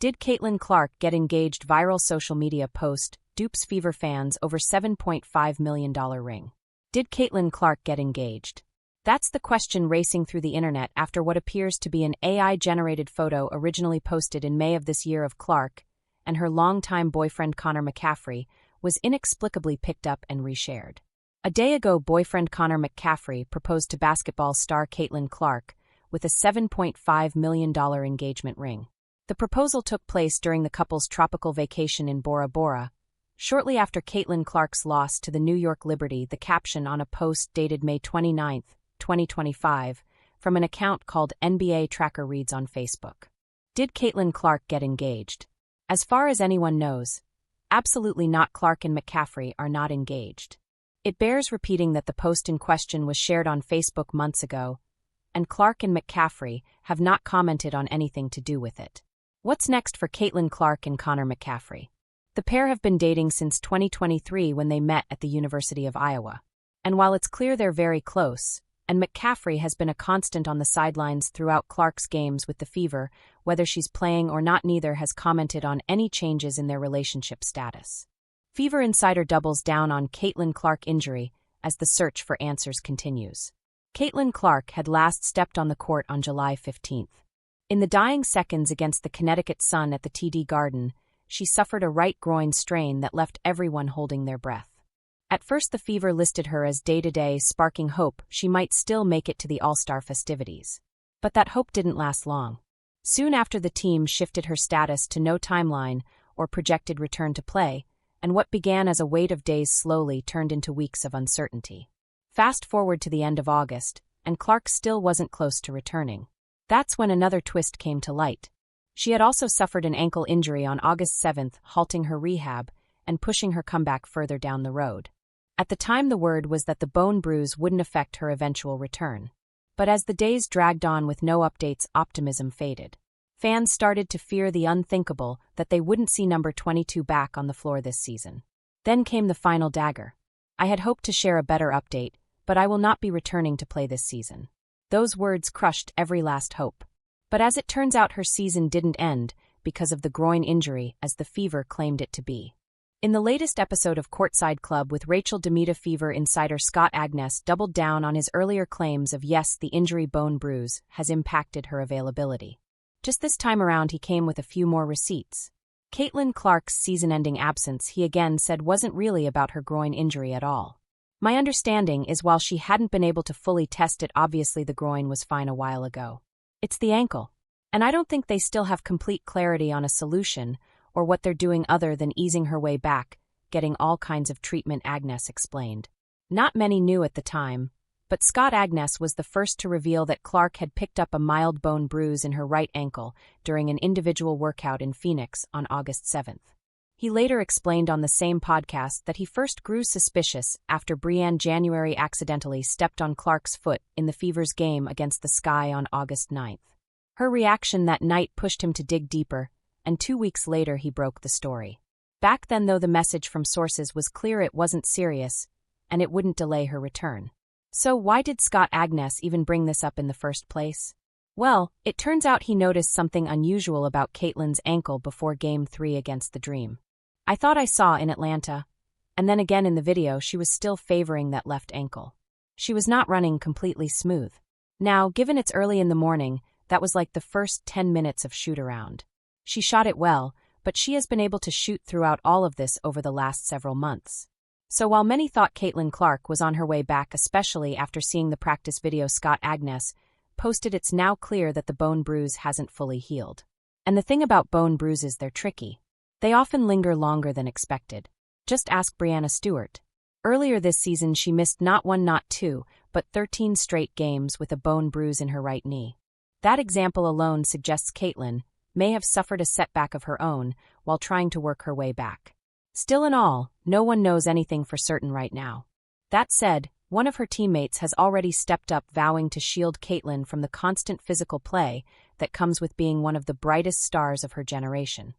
Did Caitlin Clark get engaged? Viral social media post, dupes Fever fans over $7.5 million ring. Did Caitlin Clark get engaged? That's the question racing through the internet after what appears to be an AI-generated photo originally posted in May of this year of Clark and her longtime boyfriend Connor McCaffrey was inexplicably picked up and reshared. A day ago, boyfriend Connor McCaffrey proposed to basketball star Caitlin Clark with a $7.5 million engagement ring. The proposal took place during the couple's tropical vacation in Bora Bora, shortly after Caitlin Clark's loss to the New York Liberty. The caption on a post dated May 29, 2025, from an account called NBA Tracker reads on Facebook. Did Caitlin Clark get engaged? As far as anyone knows, absolutely not. Clark and McCaffrey are not engaged. It bears repeating that the post in question was shared on Facebook months ago, and Clark and McCaffrey have not commented on anything to do with it. What's next for Caitlin Clark and Connor McCaffrey? The pair have been dating since 2023 when they met at the University of Iowa. And while it's clear they're very close, and McCaffrey has been a constant on the sidelines throughout Clark's games with the Fever, whether she's playing or not, neither has commented on any changes in their relationship status. Fever Insider doubles down on Caitlin Clark injury as the search for answers continues. Caitlin Clark had last stepped on the court on July 15. In the dying seconds against the Connecticut Sun at the TD Garden, she suffered a right groin strain that left everyone holding their breath. At first, the Fever listed her as day-to-day, sparking hope she might still make it to the All-Star festivities. But that hope didn't last long. Soon after, the team shifted her status to no timeline or projected return to play, and what began as a wait of days slowly turned into weeks of uncertainty. Fast forward to the end of August, and Clark still wasn't close to returning. That's when another twist came to light. She had also suffered an ankle injury on August 7, halting her rehab and pushing her comeback further down the road. At the time, the word was that the bone bruise wouldn't affect her eventual return. But as the days dragged on with no updates, optimism faded. Fans started to fear the unthinkable, that they wouldn't see number 22 back on the floor this season. Then came the final dagger. I had hoped to share a better update, but I will not be returning to play this season. Those words crushed every last hope. But as it turns out, her season didn't end because of the groin injury as the Fever claimed it to be. In the latest episode of Courtside Club with Rachel DeMita, Fever insider Scott Agnes doubled down on his earlier claims of yes, the injury bone bruise has impacted her availability. Just this time around, he came with a few more receipts. Caitlin Clark's season-ending absence, he again said, wasn't really about her groin injury at all. My understanding is while she hadn't been able to fully test it, obviously the groin was fine a while ago. It's the ankle. And I don't think they still have complete clarity on a solution or what they're doing other than easing her way back, getting all kinds of treatment, Agnes explained. Not many knew at the time, but Scott Agnes was the first to reveal that Clark had picked up a mild bone bruise in her right ankle during an individual workout in Phoenix on August 7. He later explained on the same podcast that he first grew suspicious after Brianne January accidentally stepped on Clark's foot in the Fever's game against the Sky on August 9. Her reaction that night pushed him to dig deeper, and 2 weeks later he broke the story. Back then, though, the message from sources was clear: it wasn't serious, and it wouldn't delay her return. So why did Scott Agnes even bring this up in the first place? Well, it turns out he noticed something unusual about Caitlin's ankle before Game 3 against the Dream. I thought I saw in Atlanta, and then again in the video, she was still favoring that left ankle. She was not running completely smooth. Now, given it's early in the morning, that was like the first 10 minutes of shoot-around. She shot it well, but she has been able to shoot throughout all of this over the last several months. So while many thought Caitlin Clark was on her way back, especially after seeing the practice video Scott Agnes posted, it's now clear that the bone bruise hasn't fully healed. And the thing about bone bruises, they're tricky. They often linger longer than expected. Just ask Brianna Stewart. Earlier this season, she missed not one, not two, but 13 straight games with a bone bruise in her right knee. That example alone suggests Caitlin may have suffered a setback of her own while trying to work her way back. Still in all, no one knows anything for certain right now. That said, one of her teammates has already stepped up, vowing to shield Caitlin from the constant physical play that comes with being one of the brightest stars of her generation.